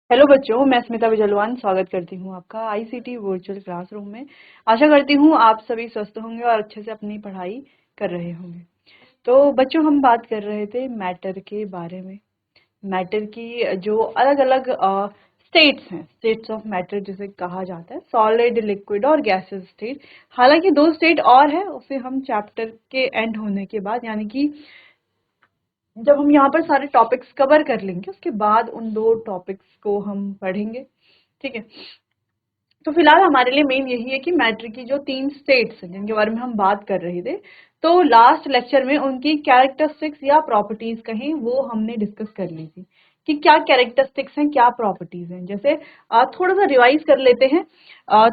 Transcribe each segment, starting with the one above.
Hello बच्चों, मैं स्मिता बिजलवान स्वागत करती हूँ आपका आईसीटी वर्चुअल क्लासरूम में। आशा करती हूँ आप सभी स्वस्थ होंगे और अच्छे से अपनी पढ़ाई कर रहे होंगे। तो बच्चों, हम बात कर रहे थे मैटर के बारे में। मैटर की जो अलग अलग स्टेट्स हैं, स्टेट्स ऑफ मैटर जिसे कहा जाता है, सॉलिड, लिक्विड और गैसेस स्टेट। हालांकि दो स्टेट और है, उसे हम चैप्टर के एंड होने के बाद, यानी कि जब हम यहाँ पर सारे टॉपिक्स कवर कर लेंगे उसके बाद उन दो टॉपिक्स को हम पढ़ेंगे। ठीक है। तो फिलहाल हमारे लिए मेन यही है कि मैटर की जो तीन स्टेट्स हैं जिनके बारे में हम बात कर रहे थे, तो लास्ट लेक्चर में उनकी कैरेक्टरिस्टिक्स या प्रॉपर्टीज कहें वो हमने डिस्कस कर ली थी कि क्या कैरेक्टरिस्टिक्स हैं, क्या प्रॉपर्टीज हैं। जैसे थोड़ा सा रिवाइज कर लेते हैं,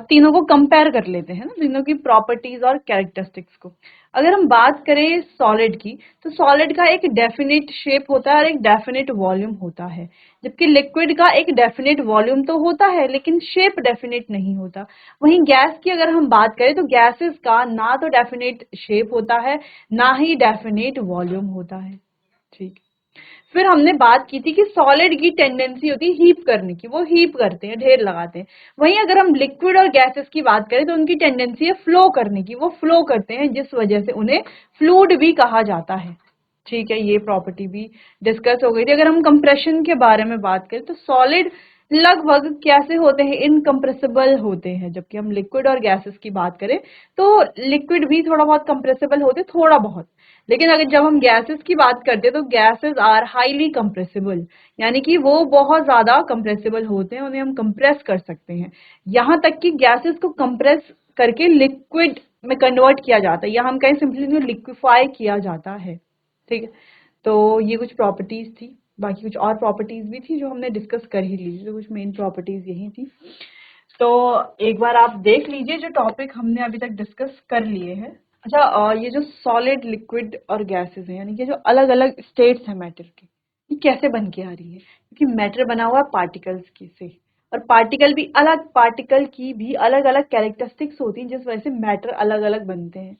तीनों को कंपेयर कर लेते हैं ना, तीनों की प्रॉपर्टीज और कैरेक्टरिस्टिक्स को। अगर हम बात करें सॉलिड की, तो सॉलिड का एक डेफिनेट शेप होता है और एक डेफिनेट वॉल्यूम होता है, जबकि लिक्विड का एक डेफिनेट वॉल्यूम तो होता है लेकिन शेप डेफिनेट नहीं होता। वहीं गैस की अगर हम बात करें तो गैसेस का ना तो डेफिनेट शेप होता है, ना ही डेफिनेट वॉल्यूम होता है। ठीक। फिर हमने बात की थी कि सॉलिड की टेंडेंसी होती है हीप करने की, वो हीप करते हैं, ढेर लगाते हैं। वहीं अगर हम लिक्विड और गैसेस की बात करें तो उनकी टेंडेंसी है फ्लो करने की, वो फ्लो करते हैं, जिस वजह से उन्हें फ्लूइड भी कहा जाता है। ठीक है, ये प्रॉपर्टी भी डिस्कस हो गई थी। अगर हम कंप्रेशन के बारे में बात करें तो सॉलिड लगभग कैसे होते हैं, इनकम्प्रेसिबल होते हैं, जबकि हम लिक्विड और गैसेस की बात करें तो लिक्विड भी थोड़ा बहुत कंप्रेसिबल होते, थोड़ा बहुत। लेकिन अगर जब हम गैसेस की बात करते हैं तो गैसेस आर हाईली कंप्रेसिबल, यानी कि वो बहुत ज्यादा कंप्रेसिबल होते हैं, उन्हें हम कंप्रेस कर सकते हैं। यहां तक कि गैसेस को कंप्रेस करके लिक्विड में कन्वर्ट किया जाता है, या हम कहें सिंपली लिक्विफाई किया जाता है। ठीक है। तो ये कुछ प्रॉपर्टीज थी, बाकी कुछ और प्रॉपर्टीज भी थी जो हमने डिस्कस कर ही ली, तो कुछ मेन प्रॉपर्टीज यही थी। तो एक बार आप देख लीजिए जो टॉपिक हमने अभी तक डिस्कस कर लिए हैं। अच्छा, ये जो सॉलिड, लिक्विड और गैसेस हैं, यानी कि जो अलग अलग स्टेट्स हैं मैटर की, ये कैसे बन के आ रही है? क्योंकि मैटर बना हुआ है पार्टिकल्स की से, और पार्टिकल की भी अलग अलग कैरेक्टरिस्टिक्स होती हैं, जिस वजह से मैटर अलग अलग बनते हैं,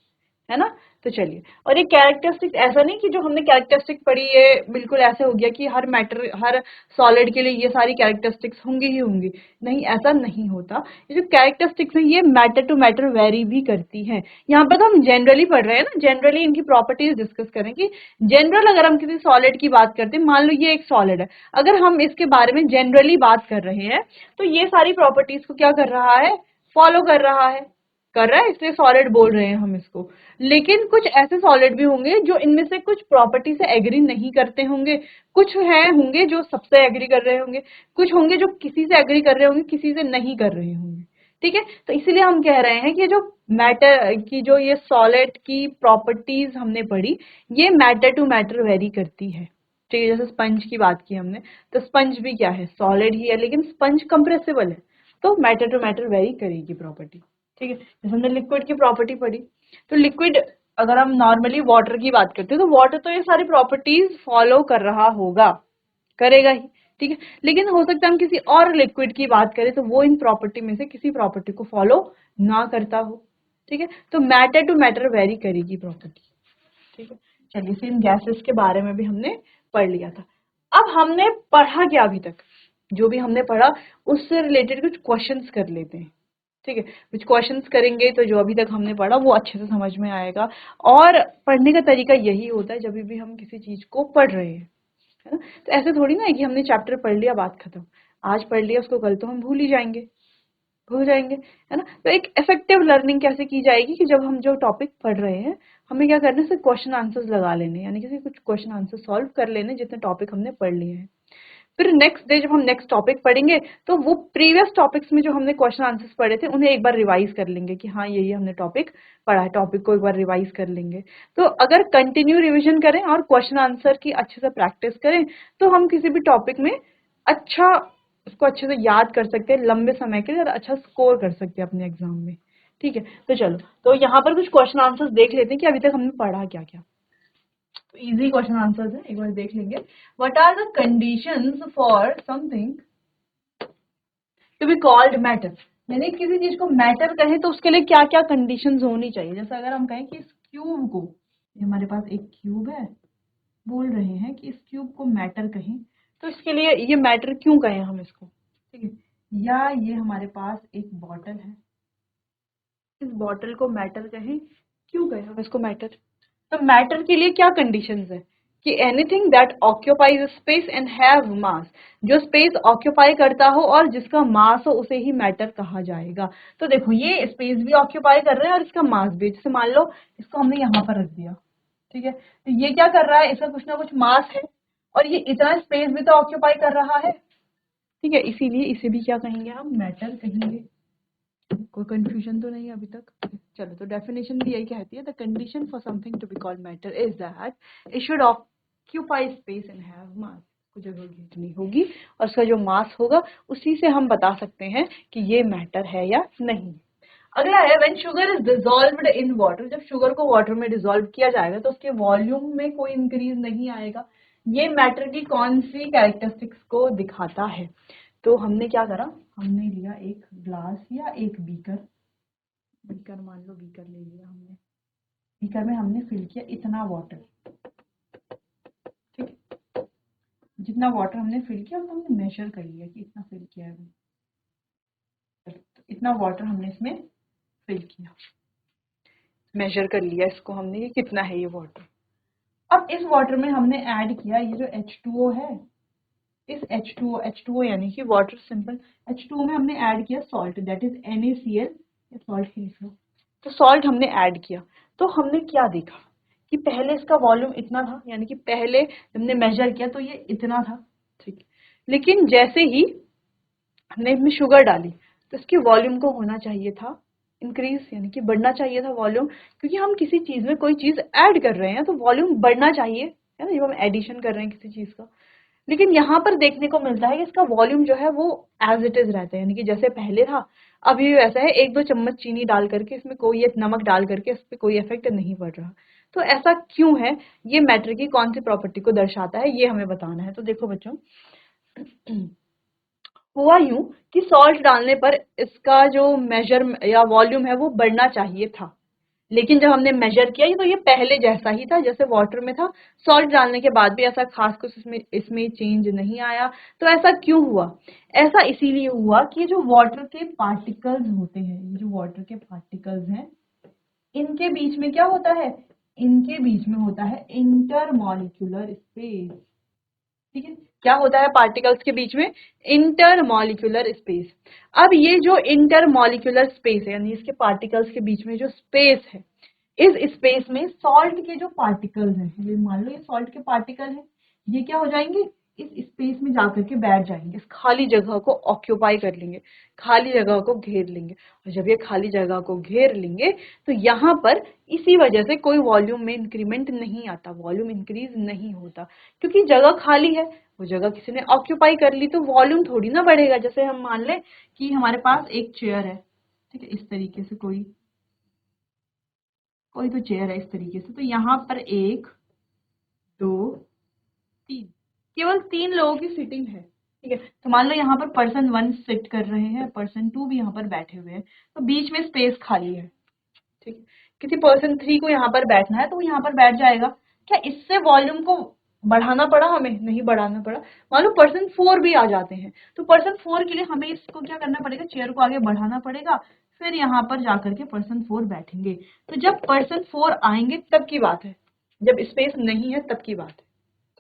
है ना। तो चलिए, और ये कैरेक्टरिस्टिक्स ऐसा नहीं कि जो हमने कैरेक्टरिस्टिक पढ़ी ये बिल्कुल ऐसे हो गया कि हर मैटर, हर सॉलिड के लिए ये सारी कैरेक्टरिस्टिक्स होंगी ही होंगी। नहीं, ऐसा नहीं होता। ये जो कैरेक्टरिस्टिक्स है ये मैटर टू मैटर वेरी भी करती हैं। यहाँ पर तो हम जनरली पढ़ रहे हैं ना, जनरली इनकी प्रॉपर्टीज डिस्कस करें कि जनरल अगर हम किसी सॉलिड की बात करते हैं, मान लो ये एक सॉलिड है, अगर हम इसके बारे में जनरली बात कर रहे हैं तो ये सारी प्रॉपर्टीज को क्या कर रहा है, फॉलो कर रहा है, इसलिए सॉलिड बोल रहे हैं हम इसको। लेकिन कुछ ऐसे सॉलिड भी होंगे जो इनमें से कुछ प्रॉपर्टी से एग्री नहीं करते होंगे, कुछ है होंगे जो सबसे एग्री कर रहे होंगे, कुछ होंगे जो किसी से एग्री कर रहे होंगे, किसी से नहीं कर रहे होंगे। ठीक है। तो इसीलिए हम कह रहे हैं कि जो मैटर की, जो ये सॉलिड की प्रॉपर्टीज हमने पढ़ी, ये मैटर टू मैटर वेरी करती है। ठीक है। जैसे स्पंज की बात की हमने, तो स्पंज भी क्या है, सॉलिड ही है, लेकिन स्पंज कंप्रेसिबल है, तो मैटर टू मैटर वेरी करेगी प्रॉपर्टी। ठीक है। जैसे हमने लिक्विड की प्रॉपर्टी पढ़ी, तो लिक्विड अगर हम नॉर्मली वाटर की बात करते हैं तो वाटर तो ये सारी प्रॉपर्टीज फॉलो कर रहा होगा, करेगा ही। ठीक है। लेकिन हो सकता है हम किसी और लिक्विड की बात करें तो वो इन प्रॉपर्टी में से किसी प्रॉपर्टी को फॉलो ना करता हो। ठीक है। तो मैटर टू मैटर वेरी करेगी प्रॉपर्टी। ठीक है। चलिए, फिर गैसेस के बारे में भी हमने पढ़ लिया था। अब हमने पढ़ा क्या अभी तक, जो भी हमने पढ़ा उससे रिलेटेड कुछ क्वेश्चंस कर लेते हैं। ठीक है। कुछ क्वेश्चंस करेंगे तो जो अभी तक हमने पढ़ा वो अच्छे से समझ में आएगा। और पढ़ने का तरीका यही होता है, जब भी हम किसी चीज को पढ़ रहे हैं, है ना। तो ऐसे थोड़ी ना है कि हमने चैप्टर पढ़ लिया बात खत्म, आज पढ़ लिया उसको कल तो हम भूल जाएंगे, है ना। तो एक इफेक्टिव लर्निंग कैसे की जाएगी कि जब हम जो टॉपिक पढ़ रहे हैं हमें क्या करना है, सिर्फ क्वेश्चन आंसर्स लगा लेने, यानी कि कुछ क्वेश्चन आंसर सॉल्व कर लेने जितने टॉपिक हमने पढ़ लिए हैं। फिर नेक्स्ट डे जब हम नेक्स्ट टॉपिक पढ़ेंगे तो वो प्रीवियस टॉपिक्स में जो हमने क्वेश्चन आंसर्स पढ़े थे उन्हें एक बार रिवाइज कर लेंगे कि हाँ ये हमने टॉपिक पढ़ा है, टॉपिक को एक बार रिवाइज कर लेंगे। तो अगर कंटिन्यू रिवीजन करें और क्वेश्चन आंसर की अच्छे से प्रैक्टिस करें तो हम किसी भी टॉपिक में अच्छा, उसको अच्छे से याद कर सकते हैं लंबे समय के लिए, और अच्छा स्कोर कर सकते हैं अपने एग्जाम में। ठीक है। तो चलो, तो यहाँ पर कुछ क्वेश्चन आंसर्स देख लेते हैं कि अभी तक हमने पढ़ा क्या क्या। तो इजी क्वेश्चन आंसर्स है, एक बार देख लेंगे। What are the conditions for something to be called matter, यानी किसी चीज को मैटर कहें तो उसके लिए क्या क्या कंडीशंस होनी चाहिए। जैसे अगर हम कहें कि इस क्यूब को, ये हमारे पास एक क्यूब है, बोल रहे हैं कि इस क्यूब को मैटर कहें, तो इसके लिए ये मैटर क्यों कहें हम इसको, या ये हमारे पास एक बॉटल है, इस बॉटल को मैटर कहें, क्यों कहें हम इसको मैटर? तो मैटर के लिए क्या कंडीशंस है कि anything that occupies space and have मास, जो स्पेस ऑक्यूपाई करता हो और जिसका मास हो उसे ही मैटर कहा जाएगा। तो देखो ये स्पेस भी ऑक्यूपाई कर रहे हैं और इसका मास भी, जैसे मान लो इसको हमने यहाँ पर रख दिया, ठीक है, तो ये क्या कर रहा है, इसका कुछ ना कुछ मास है और ये इतना स्पेस भी तो ऑक्यूपाई कर रहा है, ठीक है, इसीलिए इसे भी क्या कहेंगे हम, मैटर कहेंगे। कोई कंफ्यूजन तो नहीं अभी तक? चलो, तो डेफिनेशन भी यही कहती है, the condition for something to be called matter is that it should occupy space and have mass, को जगह घेरनी होगी और उसका जो मास होगा उसी से हम बता सकते हैं कि ये मैटर है या नहीं। अगला है when sugar is dissolved in water, जब शुगर को वाटर में डिसॉल्व किया जाएगा तो उसके वॉल्यूम में कोई इंक्रीज नहीं आएगा। ये मैटर की कौन सी कैरेक्टरिस्टिक्स को दिखाता है? तो हमने क्या करा, हमने लिया एक ग्लास या एक बीकर, बीकर मान लो बीकर ले लिया हमने, बीकर में हमने फिल किया इतना वाटर, ठीक है, जितना वाटर हमने फिल किया उसको हमने मेजर कर लिया कि इतना फिल किया है, तो इतना वाटर हमने इसमें फिल किया, मेजर कर लिया इसको हमने, ये कितना है ये वाटर। अब इस वाटर में हमने ऐड किया ये जो H2O है, इस H2O यानी कि वाटर सिंपल H2O में हमने ऐड किया सॉल्ट, दैट इज NaCl, या सॉल्ट ही लिख लो। तो सॉल्ट हमने ऐड किया, तो हमने क्या देखा कि पहले इसका वॉल्यूम इतना था, यानी कि पहले हमने मेजर किया तो ये इतना था, ठीक, लेकिन जैसे ही हमने इसमें शुगर डाली तो इसके वॉल्यूम को होना चाहिए था इंक्रीज, यानी कि बढ़ना चाहिए था वॉल्यूम, क्योंकि हम किसी चीज में कोई चीज ऐड कर रहे हैं तो वॉल्यूम बढ़ना चाहिए, है ना, जब हम एडिशन कर रहे हैं किसी चीज का। लेकिन यहाँ पर देखने को मिलता है कि इसका वॉल्यूम जो है वो एज इट इज रहता है, यानी कि जैसे पहले था अभी भी वैसा है, एक दो चम्मच चीनी डाल करके इसमें कोई, ये नमक डाल करके इस पर कोई इफेक्ट नहीं पड़ रहा। तो ऐसा क्यों है, ये मैटर की कौन सी प्रॉपर्टी को दर्शाता है, ये हमें बताना है। तो देखो बच्चों, हुआ यूं कि सॉल्ट डालने पर इसका जो मेजर या वॉल्यूम है वो बढ़ना चाहिए था, लेकिन जब हमने मेजर किया तो ये पहले जैसा ही था जैसे वाटर में था, सॉल्ट डालने के बाद भी ऐसा खास कुछ इसमें इसमें चेंज नहीं आया। तो ऐसा क्यों हुआ? ऐसा इसीलिए हुआ कि जो वाटर के पार्टिकल्स होते हैं, ये जो वाटर के पार्टिकल्स हैं, इनके बीच में क्या होता है, इनके बीच में होता है इंटरमॉलिक्यूलर स्पेस, ठीक है, क्या होता है पार्टिकल्स के बीच में, इंटरमॉलिक्यूलर स्पेस। अब ये जो इंटरमॉलिक्यूलर स्पेस है, यानी इसके पार्टिकल्स के बीच में जो स्पेस है, इस स्पेस में सॉल्ट के जो पार्टिकल्स हैं, ये मान लो ये सॉल्ट के पार्टिकल हैं, ये क्या हो जाएंगे, इस स्पेस में जाकर के बैठ जाएंगे, इस खाली जगह को ऑक्यूपाई कर लेंगे, खाली जगह को घेर लेंगे, और जब ये खाली जगह को घेर लेंगे तो यहाँ पर इसी वजह से कोई वॉल्यूम में इंक्रीमेंट नहीं आता, वॉल्यूम इंक्रीज नहीं होता, क्योंकि जगह खाली है, वो जगह किसी ने ऑक्यूपाई कर ली तो वॉल्यूम थोड़ी ना बढ़ेगा। जैसे हम मान लें कि हमारे पास एक चेयर है, ठीक है, इस तरीके से कोई कोई तो चेयर है इस तरीके से, तो यहाँ पर एक दो तीन, केवल 3 लोगों की सीटिंग है, ठीक है, तो मान लो यहाँ पर पर्सन 1 सिट कर रहे हैं, पर्सन 2 भी यहाँ पर बैठे हुए हैं, तो बीच में स्पेस खाली है, ठीक है, किसी पर्सन 3 को यहाँ पर बैठना है तो वो यहाँ पर बैठ जाएगा। क्या इससे वॉल्यूम को बढ़ाना पड़ा हमें? नहीं बढ़ाना पड़ा। मान लो पर्सन 4 भी आ जाते हैं तो पर्सन 4 के लिए हमें इसको क्या करना पड़ेगा, चेयर को आगे बढ़ाना पड़ेगा, फिर यहाँ पर जाकर के पर्सन 4 बैठेंगे। तो जब पर्सन 4 आएंगे तब की बात है, जब स्पेस नहीं है तब की बात है,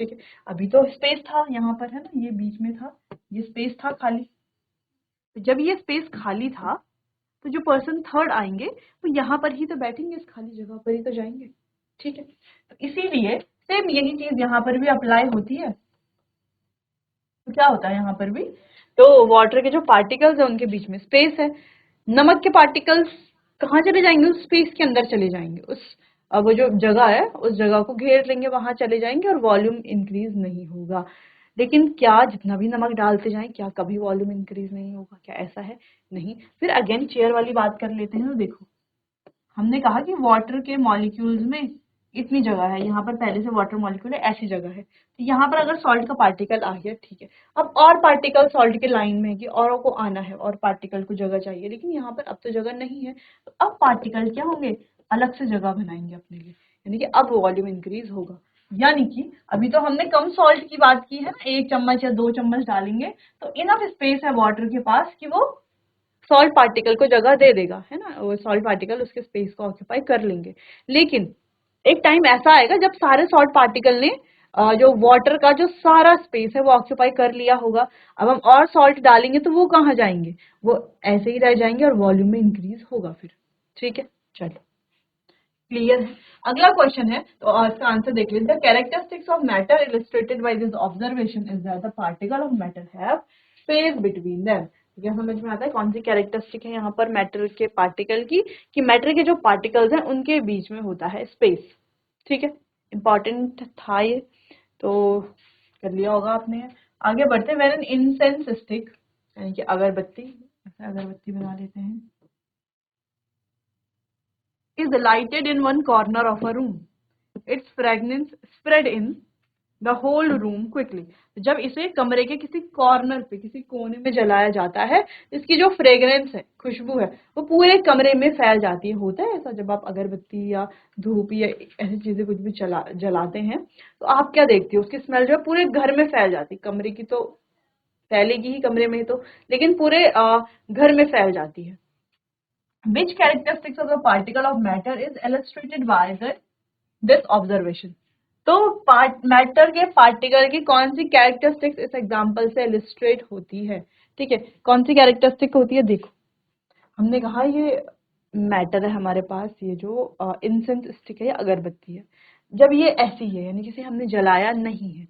ठीक है। अभी तो स्पेस था यहाँ पर, है ना, ये बीच में था, ये स्पेस था खाली, तो जब ये स्पेस खाली था तो जो पर्सन 3 आएंगे वो यहाँ पर ही तो बैठेंगे, इस खाली जगह पर ही तो जाएंगे, ठीक है। तो इसीलिए सेम यही चीज यहाँ पर भी अप्लाई होती है। तो क्या होता है यहाँ पर भी, तो वाटर के जो पार्टिकल्स है उनके बीच में स्पेस है, नमक के पार्टिकल्स कहाँ चले जाएंगे, उस स्पेस के अंदर चले जाएंगे, उस वो जो जगह है उस जगह को घेर लेंगे, वहां चले जाएंगे और वॉल्यूम इंक्रीज नहीं होगा। लेकिन क्या जितना भी नमक डालते जाएं क्या कभी वॉल्यूम इंक्रीज नहीं होगा? क्या ऐसा है? नहीं। फिर अगेन चेयर वाली बात कर लेते हैं। तो देखो हमने कहा कि वाटर के मॉलिक्यूल्स में इतनी जगह है, यहाँ पर पहले से वाटर मॉलिक्यूल है, ऐसी जगह है, तो यहाँ पर अगर सॉल्ट का पार्टिकल आ गया, ठीक है, अब और पार्टिकल सॉल्ट के लाइन में है कि औरों को आना है और पार्टिकल को जगह चाहिए, लेकिन यहाँ पर अब तो जगह नहीं है, तो अब पार्टिकल क्या होंगे, अलग से जगह बनाएंगे अपने लिए, यानी कि अब वॉल्यूम इंक्रीज होगा। यानी कि अभी तो हमने कम सॉल्ट की बात की है ना, 1 चम्मच या 2 चम्मच डालेंगे तो इनफ स्पेस है वाटर के पास कि वो सॉल्ट पार्टिकल को जगह दे देगा, है ना, वो सॉल्ट पार्टिकल उसके स्पेस को ऑक्यूपाई कर लेंगे। लेकिन एक टाइम ऐसा आएगा जब सारे सॉल्ट पार्टिकल ने जो वाटर का जो सारा स्पेस है वो ऑक्यूपाई कर लिया होगा। अब हम और सॉल्ट डालेंगे तो वो कहाँ जाएंगे, वो ऐसे ही रह जाएंगे और वॉल्यूम में इंक्रीज होगा फिर। ठीक है, चलो क्लियर है। अगला क्वेश्चन है तो इसका आंसर देख लीजिए। Characteristics of matter illustrated by this observation is that the particle of matter have space between them. क्या समझ में आता है कौन सी कैरेक्टरिस्टिक है यहाँ पर मैटर के पार्टिकल की, कि मैटर के जो पार्टिकल्स हैं उनके बीच में होता है स्पेस। ठीक है, इंपॉर्टेंट था ये, तो कर लिया होगा आपने। आगे बढ़ते हैं। वेन एन इंसेंस स्टिक यानी कि अगरबत्ती, ऐसे अगरबत्ती बना लेते हैं, is lighted in one corner of a room. Its fragrance spread in the whole room quickly. जब इसे कमरे के किसी कॉर्नर पे, किसी कोने में जलाया जाता है, इसकी जो फ्रेग्रेंस है, खुशबू है, वो पूरे कमरे में फैल जाती है। होता है ऐसा जब आप अगरबत्ती या धूप या ऐसी चीजें कुछ भी जलाते हैं तो आप क्या देखते हो, उसकी स्मेल जो है पूरे घर में फैल जाती है। कमरे की तो फैलेगी ही कमरे में तो, लेकिन पूरे घर में फैल जाती है। Which characteristics of the particle of matter is illustrated by this observation? तो मैटर के पार्टिकल की कौन सी कैरेक्टरिस्टिक्स इस एग्जांपल से इलिस्ट्रेट होती है? ठीक है, कौन सी कैरेक्टरिस्टिक होती है? देखो, हमने कहा ये मैटर है हमारे पास, ये जो इंसेंस स्टिक है या अगरबत्ती है, जब ये ऐसी है यानी जिसे हमने जलाया नहीं है,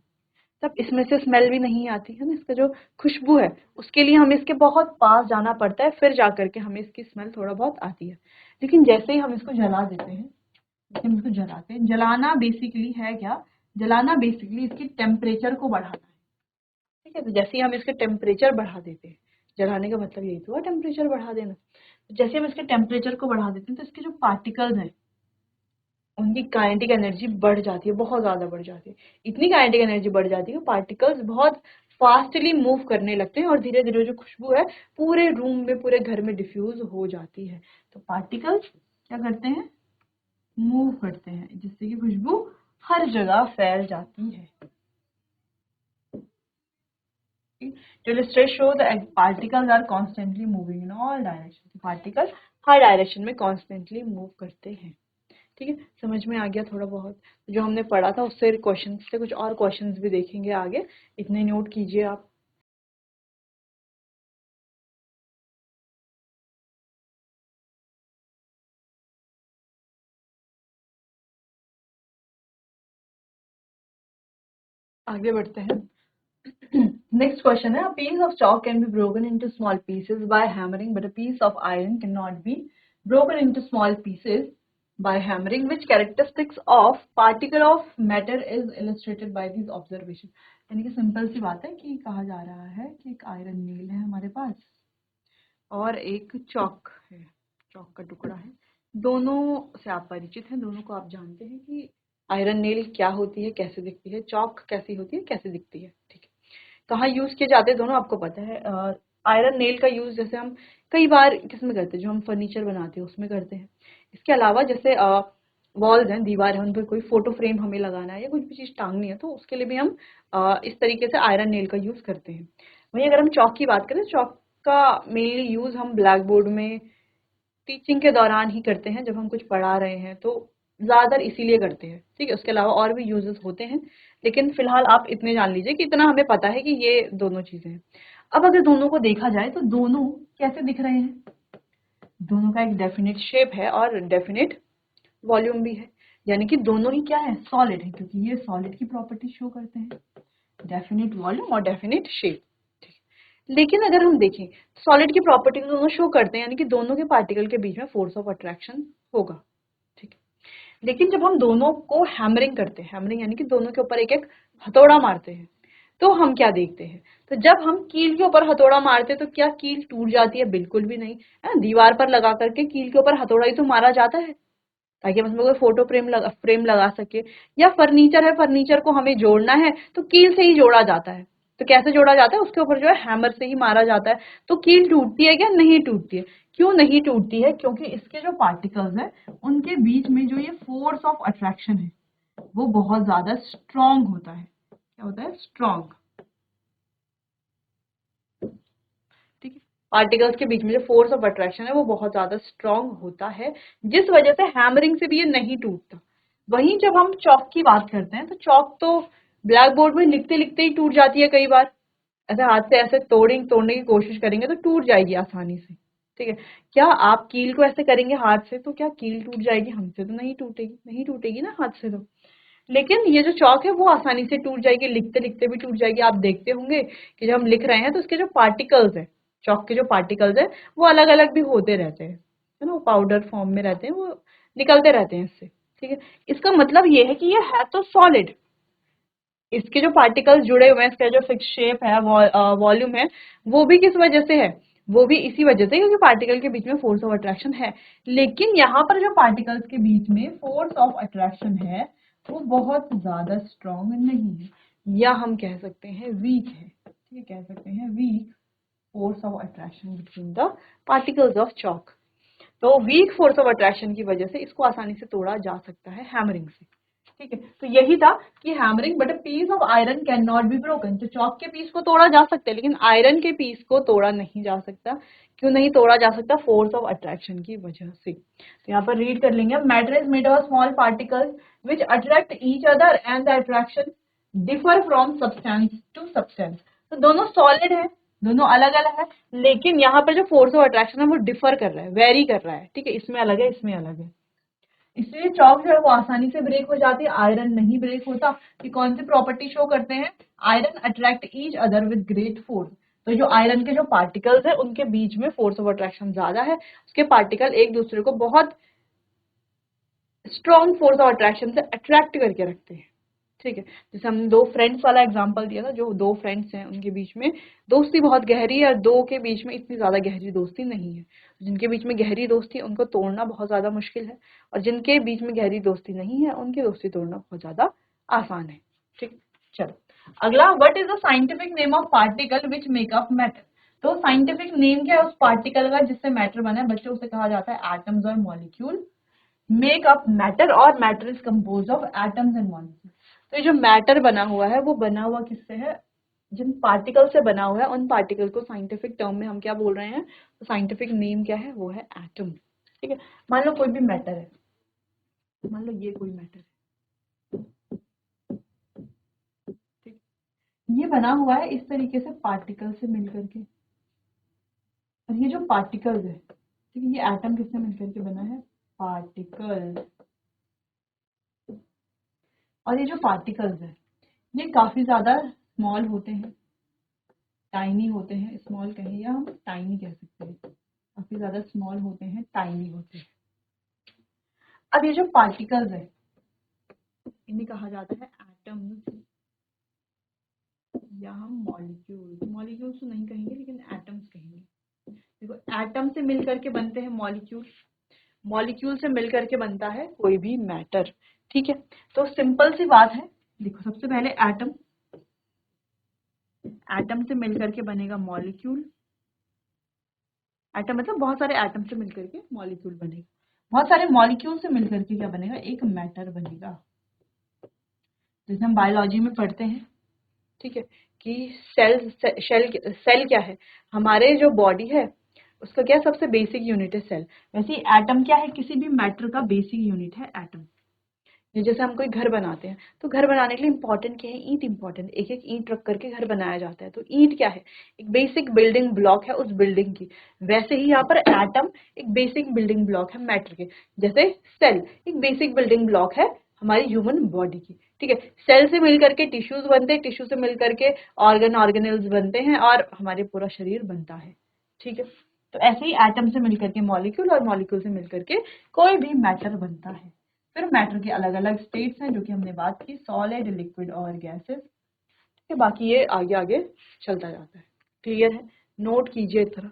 तब इसमें से स्मेल भी नहीं आती है ना, इसका जो खुशबू है उसके लिए हमें इसके बहुत पास जाना पड़ता है, फिर जाकर के हमें इसकी स्मेल थोड़ा बहुत आती है। लेकिन जैसे ही हम इसको जला देते हैं, जैसे हम इसको जलाते हैं, जलाना बेसिकली है क्या? जलाना बेसिकली इसके टेम्परेचर को बढ़ाना है। ठीक है, तो जैसे ही हम इसके टेम्परेचर बढ़ा देते हैं, जलाने का मतलब यही तो है टेम्परेचर बढ़ा देना। तो जैसे हम इसके टेम्परेचर को बढ़ा देते हैं तो इसके जो पार्टिकल्स हैं उनकी काइनेटिक एनर्जी बढ़ जाती है, बहुत ज्यादा बढ़ जाती है। इतनी काइनेटिक एनर्जी बढ़ जाती है कि पार्टिकल्स बहुत फास्टली मूव करने लगते हैं और धीरे धीरे जो खुशबू है पूरे रूम में, पूरे घर में डिफ्यूज हो जाती है। तो पार्टिकल्स क्या करते हैं? मूव करते हैं, जिससे कि खुशबू हर जगह फैल जाती है। To illustrate show the particles are constantly moving in all directions. Particle her direction में कॉन्स्टेंटली मूव करते हैं। ठीक है, समझ में आ गया थोड़ा बहुत जो हमने पढ़ा था उससे क्वेश्चन से, कुछ और क्वेश्चंस भी देखेंगे आगे, इतने नोट कीजिए आप। आगे बढ़ते हैं। नेक्स्ट क्वेश्चन है, a piece of chalk can be broken into small pieces by hammering but a piece of iron cannot be broken into small pieces by hammering. Which characteristics of particle of matter is illustrated by these observation? यानी कि simple सी बात है कि कहा जा रहा है कि एक आयरन नेल है हमारे पास और एक चौक है, चौक का टुकड़ा है। दोनों से आप परिचित हैं, दोनों को आप जानते हैं कि आयरन नेल क्या होती है, कैसे दिखती है, चौक कैसी होती है, कैसे दिखती है। ठीक है, कहाँ यूज किए जाते हैं दोनों आपको पता है। आयरन नेल का यूज जैसे हम कई बार किसमें करते हैं, जो हम फर्नीचर बनाते हैं उसमें करते हैं। इसके अलावा जैसे वॉल्स हैं, दीवार है, उन पर कोई फोटो फ्रेम हमें लगाना है या कुछ भी चीज टांगनी है तो उसके लिए भी हम इस तरीके से आयरन नेल का यूज करते हैं। वहीं अगर हम चौक की बात करें, चौक का मेनली यूज हम ब्लैक बोर्ड में टीचिंग के दौरान ही करते हैं, जब हम कुछ पढ़ा रहे हैं तो ज्यादातर इसीलिए करते हैं। ठीक है, उसके अलावा और भी यूजेस होते हैं, लेकिन फिलहाल आप इतने जान लीजिए कि इतना हमें पता है कि ये दोनों चीजें हैं। अब अगर दोनों को देखा जाए तो दोनों कैसे दिख रहे हैं? दोनों का एक डेफिनेट शेप है और डेफिनेट वॉल्यूम भी है, यानी कि दोनों ही क्या है? सॉलिड है, क्योंकि ये सॉलिड की प्रॉपर्टी शो करते हैं, डेफिनेट वॉल्यूम और डेफिनेट शेप। लेकिन अगर हम देखें सॉलिड की प्रॉपर्टी दोनों शो करते हैं, यानी कि दोनों के पार्टिकल के बीच में फोर्स ऑफ अट्रैक्शन होगा। ठीक है, लेकिन जब हम दोनों को हैमरिंग करते हैं, हैमरिंग यानी कि दोनों के ऊपर एक एक हथौड़ा मारते हैं, तो हम क्या देखते हैं? तो जब हम कील के ऊपर हथौड़ा मारते हैं तो क्या कील टूट जाती है? बिल्कुल भी नहीं, है ना। दीवार पर लगा करके कील के ऊपर हथौड़ा ही तो मारा जाता है ताकि हम उसमें कोई फोटो फ्रेम लगा सके, या फर्नीचर है, फर्नीचर को हमें जोड़ना है तो कील से ही जोड़ा जाता है। तो कैसे जोड़ा जाता है? उसके ऊपर जो है हैमर से ही मारा जाता है। तो कील टूटती है क्या? नहीं टूटती है। क्यों नहीं टूटती है? क्योंकि इसके जो पार्टिकल्स हैं उनके बीच में जो ये फोर्स ऑफ अट्रैक्शन है, वो बहुत ज्यादा स्ट्रांग होता है। क्या होता है? स्ट्रांग। ठीक है, पार्टिकल्स के बीच में जो फोर्स ऑफ अट्रैक्शन है वो बहुत ज्यादा स्ट्रांग होता है, जिस वजह से हैमरिंग से भी ये नहीं टूटता। वहीं जब हम चौक की बात करते हैं तो चौक तो ब्लैक बोर्ड में लिखते लिखते ही टूट जाती है कई बार। ऐसे हाथ से ऐसे तोड़ने की कोशिश करेंगे तो टूट जाएगी आसानी से। ठीक है, क्या आप कील को ऐसे करेंगे हाथ से तो क्या कील टूट जाएगी? हमसे तो नहीं टूटेगी, नहीं टूटेगी ना हाथ से तो। लेकिन ये जो चौक है वो आसानी से टूट जाएगी, लिखते लिखते भी टूट जाएगी। आप देखते होंगे कि जब हम लिख रहे हैं तो उसके जो पार्टिकल्स है, चौक के जो पार्टिकल्स है वो अलग अलग भी होते रहते हैं, है ना, वो पाउडर फॉर्म में रहते हैं, वो निकलते रहते हैं इससे। ठीक है, इसका मतलब ये है कि ये है तो सॉलिड। इसके जो पार्टिकल्स जुड़े हुए हैं, इसका जो फिक्स शेप है, वॉल्यूम है, वो भी किस वजह से है? वो भी इसी वजह से, क्योंकि पार्टिकल के बीच में फोर्स ऑफ अट्रैक्शन है। लेकिन यहाँ पर जो पार्टिकल्स के बीच में फोर्स ऑफ अट्रैक्शन है वो बहुत ज्यादा स्ट्रॉन्ग नहीं है, या हम कह सकते हैं वीक है। ठीक है, कह सकते हैं weak force of attraction between the particles of chalk. तो वीक फोर्स ऑफ अट्रैक्शन की वजह से इसको आसानी से तोड़ा जा सकता है हैमरिंग से। ठीक है, तो यही था कि hammering but a piece of iron can not be broken. तो चॉक के पीस को तोड़ा जा सकता है लेकिन आयरन के पीस को तोड़ा नहीं जा सकता। क्यों नहीं तोड़ा जा सकता? फोर्स ऑफ अट्रैक्शन की वजह से। तो यहाँ पर रीड कर लेंगे, matter is made of small particles which attract each other and the attraction differ from substance to substance. तो दोनों सॉलिड है, दोनों अलग अलग है, लेकिन यहाँ पर जो फोर्स ऑफ अट्रैक्शन है वो डिफर कर रहा है, वेरी कर रहा है। ठीक है, इसमें अलग है, इसमें अलग है। इसलिए चॉक जो है वो आसानी से ब्रेक हो जाती है, आयरन नहीं ब्रेक होता। कि कौन सी प्रॉपर्टी शो करते हैं? Iron attract each other with great force. तो जो आयरन के जो पार्टिकल्स है उनके बीच में फोर्स ऑफ अट्रैक्शन ज्यादा है, उसके पार्टिकल एक दूसरे को बहुत स्ट्रॉन्ग फोर्स ऑफ अट्रैक्शन से अट्रैक्ट करके रखते हैं। ठीक है, जैसे हमने दो फ्रेंड्स वाला एग्जांपल दिया था, जो दो फ्रेंड्स हैं उनके बीच में दोस्ती बहुत गहरी है, और दो के बीच में इतनी ज्यादा गहरी दोस्ती नहीं है। जिनके बीच में गहरी दोस्ती है उनको तोड़ना बहुत ज्यादा मुश्किल है, और जिनके बीच में गहरी दोस्ती नहीं है उनकी दोस्ती तोड़ना बहुत ज्यादा आसान है। ठीक, चलो अगला, what is the scientific name of particle which make up matter. तो साइंटिफिक नेम क्या है उस पार्टिकल का जिससे मैटर बना है बच्चों? उसे कहा जाता है एटम्स और मॉलिक्यूल मेक अप मैटर, और matter is compose of atoms and molecule. तो ये जो मैटर बना हुआ है वो बना हुआ किससे है? जिन पार्टिकल से बना हुआ है उन पार्टिकल को साइंटिफिक टर्म में हम क्या बोल रहे हैं? तो साइंटिफिक नेम क्या है? वो है एटम। ठीक है, मान लो कोई भी मैटर है, मान लो ये कोई मैटर है, ठीक, ये बना हुआ है इस तरीके से पार्टिकल से मिलकर के। और ये जो पार्टिकल्स है, ठीक है, ये एटम किससे मिलकर के बना है? पार्टिकल। और ये जो पार्टिकल्स है ये काफी ज्यादा स्मॉल होते हैं, टाइनी होते हैं, स्मॉल कहें या हम टाइनी कह सकते हैं, काफी ज्यादा स्मॉल होते हैं, टाइनी होते हैं। अब ये जो पार्टिकल्स है इन्हें कहा जाता है एटम्स, या हम मॉलिक्यूल्स। मॉलिक्यूल्स तो नहीं कहेंगे लेकिन एटम्स कहेंगे। देखो, एटम से मिलकर के बनते हैं मॉलिक्यूल, मॉलिक्यूल से मिलकर के बनता है कोई भी मैटर। ठीक है, तो सिंपल सी बात है, देखो सबसे पहले एटम, एटम से मिलकर के बनेगा मॉलिक्यूल। एटम मतलब बहुत सारे एटम से मिलकर के मॉलिक्यूल बनेगा, बहुत सारे मॉलिक्यूल से मिलकर के क्या बनेगा? एक मैटर बनेगा। जैसे हम बायोलॉजी में पढ़ते हैं, ठीक है, कि सेल क्या है? हमारे जो बॉडी है उसका क्या सबसे बेसिक यूनिट है? सेल। वैसे ही एटम क्या है? किसी भी मैटर का बेसिक यूनिट है एटम। जैसे हम कोई घर बनाते हैं तो घर बनाने के लिए इंपॉर्टेंट क्या है? ईंट इंपॉर्टेंट, एक एक ईंट रख करके घर बनाया जाता है। तो ईंट क्या है? एक बेसिक बिल्डिंग ब्लॉक है उस बिल्डिंग की। वैसे ही यहाँ पर एटम एक बेसिक बिल्डिंग ब्लॉक है मैटर के। जैसे सेल एक बेसिक बिल्डिंग ब्लॉक है हमारी ह्यूमन बॉडी की। ठीक है, सेल से मिलकर के टिश्यूज बनते हैं, टिश्यू से मिलकर के ऑर्गेनल्स बनते हैं, और हमारे पूरा शरीर बनता है। ठीक है, तो ऐसे ही एटम से मिलकर के मॉलिक्यूल, और मॉलिक्यूल से मिलकर के कोई भी मैटर बनता है। फिर मैटर के अलग अलग स्टेट्स हैं जो कि हमने बात की, सॉलिड, लिक्विड और गैसेस। ठीक है, बाकी ये आगे आगे चलता जाता है। क्लियर है? नोट कीजिए इस तरह।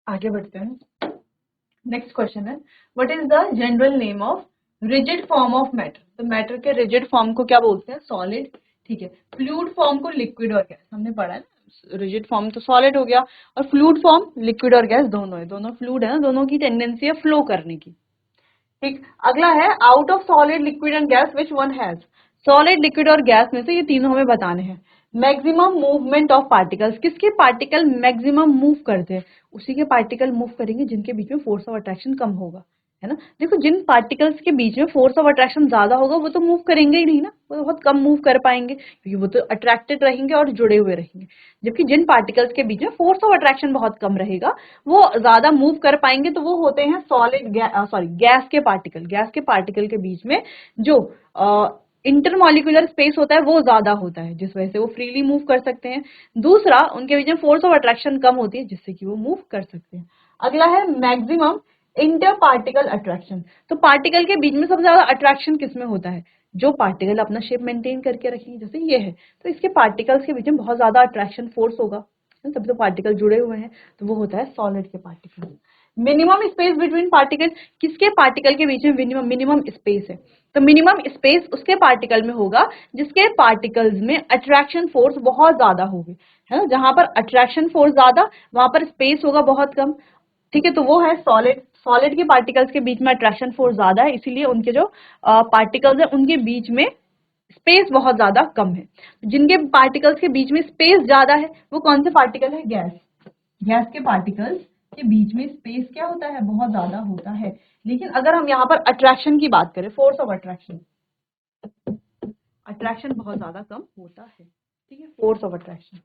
आगे बढ़ते हैं। नेक्स्ट क्वेश्चन है, what is the general name of rigid form of matter. तो मैटर के रिजिड फॉर्म को क्या बोलते हैं? सॉलिड। ठीक है, फ्लूइड फॉर्म को लिक्विड और गैस, हमने पढ़ा है ना, रिजिड फॉर्म तो सॉलिड हो गया, और फ्लूइड फॉर्म लिक्विड और गैस दोनों है, दोनों फ्लूइड है ना, दोनों की टेंडेंसी है फ्लो करने की। ठीक, अगला है out of solid liquid and gas which one has. Solid liquid और गैस में से ये तीनों हमें बताने हैं। मैक्सिमम मूवमेंट ऑफ पार्टिकल्स, किसके पार्टिकल मैक्सिमम मूव करते हैं, उसी के पार्टिकल मूव करेंगे जिनके बीच में फोर्स ऑफ अट्रैक्शन कम होगा, है ना। देखो जिन पार्टिकल्स के बीच में फोर्स ऑफ अट्रैक्शन ज्यादा होगा वो तो मूव करेंगे ही नहीं ना, वो बहुत कम मूव कर पाएंगे क्योंकि वो तो अट्रैक्टेड रहेंगे और जुड़े हुए रहेंगे। जबकि जिन पार्टिकल्स के बीच में फोर्स ऑफ अट्रैक्शन बहुत कम रहेगा वो ज्यादा मूव कर पाएंगे, तो वो होते हैं सॉलिड गैस के पार्टिकल। गैस के पार्टिकल के बीच में जो इंटरमॉलिक्यूलर स्पेस होता है वो ज्यादा होता है, जिस वजह से वो फ्रीली मूव कर सकते हैं। दूसरा, उनके बीच में फोर्स ऑफ अट्रैक्शन कम होती है जिससे कि वो मूव कर सकते हैं। अगला है मैक्सिमम इंटर पार्टिकल अट्रैक्शन। तो पार्टिकल के बीच में सबसे ज्यादा अट्रैक्शन किसमें होता है, जो पार्टिकल अपना शेप मेंटेन करके रखेंगे, जैसे ये है तो इसके पार्टिकल्स के बीच में बहुत ज्यादा अट्रैक्शन फोर्स होगा, तभी तो पार्टिकल जुड़े हुए हैं, तो वो होता है सॉलिड के particle. Minimum space between particle, किसके पार्टिकल के बीच में मिनिमम स्पेस है, तो मिनिमम स्पेस उसके पार्टिकल में होगा जिसके पार्टिकल्स में अट्रैक्शन फोर्स बहुत ज्यादा होगी, है ना। जहां पर अट्रैक्शन फोर्स ज्यादा वहां पर स्पेस होगा बहुत कम। ठीक है, तो वो है सॉलिड। सॉलिड के पार्टिकल्स के बीच में अट्रैक्शन फोर्स ज्यादा है, इसीलिए उनके जो पार्टिकल्स है उनके बीच में स्पेस बहुत ज्यादा कम है। जिनके पार्टिकल्स के बीच में स्पेस ज्यादा है वो कौन से पार्टिकल है, गैस। गैस के पार्टिकल्स के बीच में स्पेस क्या होता है, बहुत ज्यादा होता है। लेकिन अगर हम यहाँ पर अट्रैक्शन की बात करें, फोर्स ऑफ अट्रैक्शन, अट्रैक्शन बहुत ज्यादा कम होता है। ठीक है, फोर्स ऑफ अट्रैक्शन।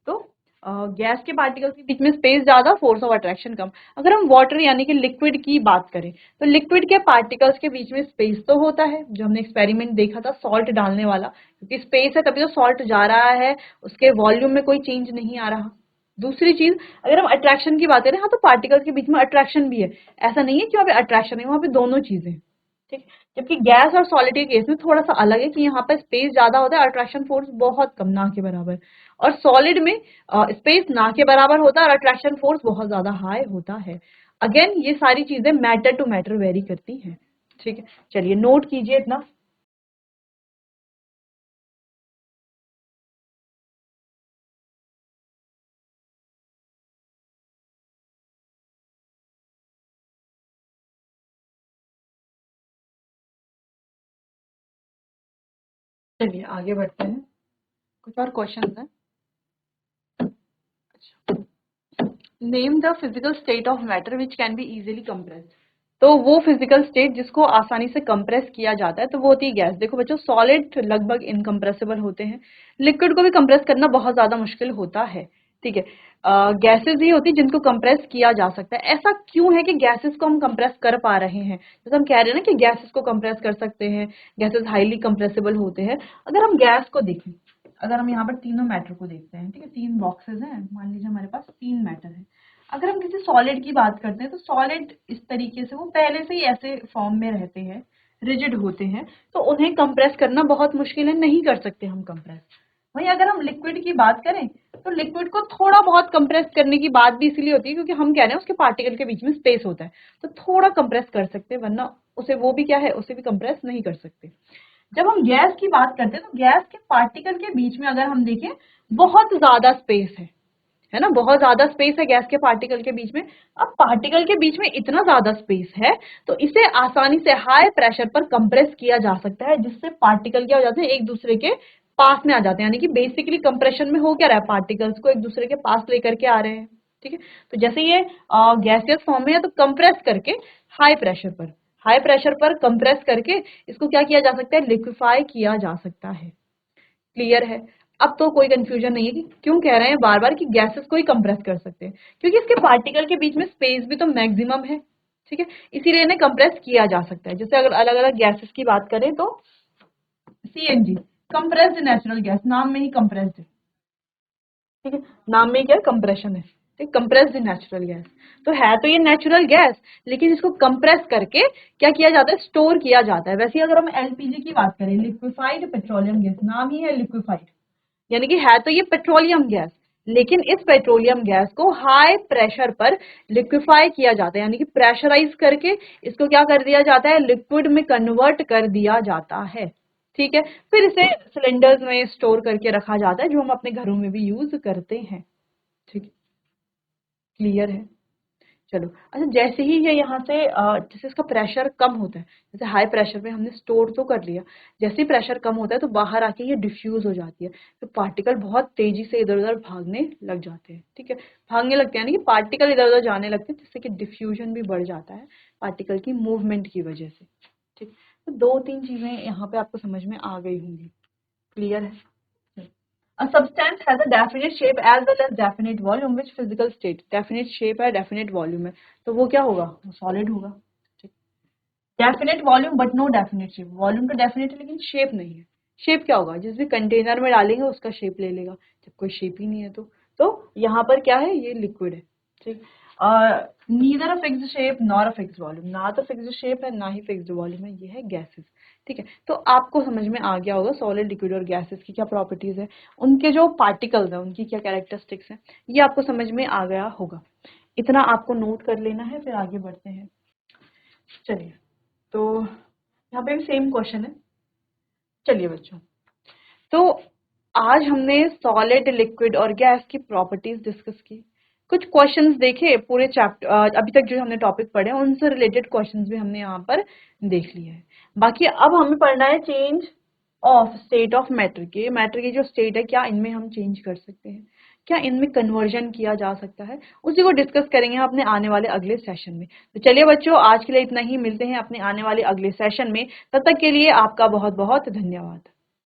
तो गैस के पार्टिकल्स के बीच में स्पेस ज्यादा, फोर्स ऑफ अट्रैक्शन कम। अगर हम वाटर यानी कि लिक्विड की बात करें तो लिक्विड के पार्टिकल्स के बीच में स्पेस तो होता है, जो हमने एक्सपेरिमेंट देखा था सॉल्ट डालने वाला, क्योंकि स्पेस है तभी तो सॉल्ट जा रहा है, उसके वॉल्यूम में कोई चेंज नहीं आ रहा। दूसरी चीज, अगर हम अट्रैक्शन की बात करें, हाँ तो पार्टिकल्स के बीच में अट्रैक्शन भी है, ऐसा नहीं है कि वहाँ पे अट्रैक्शन है, वहाँ पे दोनों चीजें। ठीक, जबकि गैस और सॉलिड के केस में थोड़ा सा अलग है कि यहाँ पर स्पेस ज्यादा होता है, अट्रैक्शन फोर्स बहुत कम, ना के बराबर। और सॉलिड में स्पेस ना के बराबर होता है और अट्रैक्शन फोर्स बहुत ज्यादा हाई होता है। अगेन ये सारी चीजें मैटर टू मैटर वेरी करती हैं। ठीक है, चलिए नोट कीजिए इतना। चलिए आगे बढ़ते हैं, कुछ और क्वेश्चन है। Name the physical state of matter which can be easily compressed. तो वो फिजिकल स्टेट जिसको आसानी से कंप्रेस किया जाता है तो वो होती है गैस। देखो बच्चों, सॉलिड लगभग इनकम्प्रेसिबल होते हैं, लिक्विड को भी कंप्रेस करना बहुत ज्यादा मुश्किल होता है। ठीक है, गैसेस ही होती है जिनको कंप्रेस किया जा सकता है। ऐसा क्यों है कि गैसेस को हम कंप्रेस कर पा रहे हैं, जैसे हम कह रहे हैं ना कि गैसेस को कंप्रेस कर सकते हैं, गैसेस हाईली कंप्रेसिबल होते हैं। अगर हम गैस को देखें, अगर हम यहाँ पर तीनों मैटर को देखते हैं, ठीक है, तीन बॉक्सेस हैं, मान लीजिए हमारे पास तीन मैटर है। अगर हम किसी सॉलिड की बात करते हैं तो सॉलिड इस तरीके से वो पहले से ही ऐसे फॉर्म में रहते हैं, रिजिड होते हैं, तो उन्हें कंप्रेस करना बहुत मुश्किल है, नहीं कर सकते हम कंप्रेस। वहीं अगर हम लिक्विड की बात करें तो लिक्विड को थोड़ा बहुत कंप्रेस करने की बात भी इसलिए होती है क्योंकि हम कह रहे हैं उसके पार्टिकल के बीच में स्पेस होता है, तो थोड़ा कंप्रेस कर सकते हैं, वरना उसे वो भी क्या है, उसे भी कंप्रेस नहीं कर सकते। जब हम गैस की बात करते हैं तो गैस के पार्टिकल के बीच में अगर हम देखें बहुत ज्यादा स्पेस है ना, बहुत ज्यादा स्पेस है गैस के पार्टिकल के बीच में। अब पार्टिकल के बीच में इतना ज्यादा स्पेस है तो इसे आसानी से हाई प्रेशर पर कंप्रेस किया जा सकता है, जिससे पार्टिकल क्या हो जाते हैं, एक दूसरे के पास में आ जाते हैं। यानी कि बेसिकली कंप्रेशन में हो क्या रहा है, पार्टिकल्स को एक दूसरे के पास लेकर के आ रहे हैं। ठीक है, तो जैसे ये गैसियस फॉर्म में है तो कंप्रेस करके हाई प्रेशर पर, हाई प्रेशर पर कंप्रेस करके इसको क्या किया जा सकता है, लिक्विफाई किया जा सकता है। क्लियर है। अब तो कोई कंफ्यूजन नहीं है कि क्यों कह रहे हैं बार बार कि गैसेस को ही कंप्रेस कर सकते हैं, क्योंकि इसके पार्टिकल के बीच में स्पेस भी तो मैक्सिमम है। ठीक है, इसीलिए इन्हें कंप्रेस किया जा सकता है। जैसे अगर अलग अलग गैसेस की बात करें तो सीएनजी कंप्रेस्ड नेचुरल गैस, नाम में ही कंप्रेस्ड है। ठीक है, नाम में क्या कंप्रेशन है, ठीक, कंप्रेस्ड नेचुरल गैस। तो है तो ये नेचुरल गैस, लेकिन इसको कंप्रेस करके क्या किया जाता है, स्टोर किया जाता है। वैसे अगर हम एलपीजी की बात करें, लिक्विफाइड पेट्रोलियम गैस, नाम ही है लिक्विफाइड, यानी कि है तो ये पेट्रोलियम गैस, लेकिन इस पेट्रोलियम गैस को हाई प्रेशर पर लिक्विफाई किया जाता है, यानी कि प्रेशराइज करके इसको क्या कर दिया जाता है, लिक्विड में कन्वर्ट कर दिया जाता है। ठीक है। फिर इसे सिलेंडर्स में स्टोर करके रखा जाता है, जो हम अपने घरों में भी यूज करते हैं। ठीक है, क्लियर है। चलो, अच्छा, जैसे ही ये यहाँ से जैसे इसका प्रेशर कम होता है, जैसे हाई प्रेशर पे हमने स्टोर तो कर लिया, जैसे ही प्रेशर कम होता है तो बाहर आके ये डिफ्यूज हो जाती है, तो पार्टिकल बहुत तेजी से इधर उधर भागने लग जाते हैं। ठीक है, भागने लगते हैं, यानी कि पार्टिकल इधर उधर जाने लगते हैं, जिससे कि डिफ्यूजन भी बढ़ जाता है पार्टिकल की मूवमेंट की वजह से। ठीक, तो दो तीन चीजें यहाँ पे आपको समझ में आ गई होंगी। क्लियर है। A substance has a definite shape as well as definite volume which physical state, definite shape है, definite volume है, तो वो क्या होगा, वो solid होगा। ठीक, definite volume but no definite shape, volume तो definite है लेकिन shape नहीं है। shape क्या होगा, जिस भी कंटेनर में डालेंगे उसका shape ले लेगा, जब कोई shape ही नहीं है तो यहाँ पर क्या है, ये liquid है। ठीक, neither a fixed shape nor a fixed volume, ना तो फिक्स्ड शेप है ना ही फिक्स्ड वॉल्यूम है, ये है गैसेस। ठीक है, तो आपको समझ में आ गया होगा सॉलिड, लिक्विड और गैसेस की क्या प्रॉपर्टीज है, उनके जो पार्टिकल्स हैं उनकी क्या कैरेक्टरिस्टिक्स हैं, ये आपको समझ में आ गया होगा। इतना आपको नोट कर लेना है, फिर आगे बढ़ते हैं। चलिए, तो यहाँ पे भी सेम क्वेश्चन है। चलिए बच्चों, तो आज हमने सॉलिड, लिक्विड और गैस की प्रॉपर्टीज डिस्कस की। कुछ क्वेश्चंस देखे पूरे चैप्टर, अभी तक जो हमने टॉपिक पढ़े हैं उनसे रिलेटेड क्वेश्चंस भी हमने यहाँ पर देख लिए हैं। बाकी अब हमें पढ़ना है change of state of matter की जो स्टेट है, क्या इनमें हम चेंज कर सकते हैं, क्या इनमें कन्वर्जन किया जा सकता है, उसी को डिस्कस करेंगे हम अपने आने वाले अगले सेशन में। तो चलिए बच्चों, आज के लिए इतना ही, मिलते हैं अपने आने वाले अगले सेशन में। तब तक के लिए आपका बहुत बहुत धन्यवाद।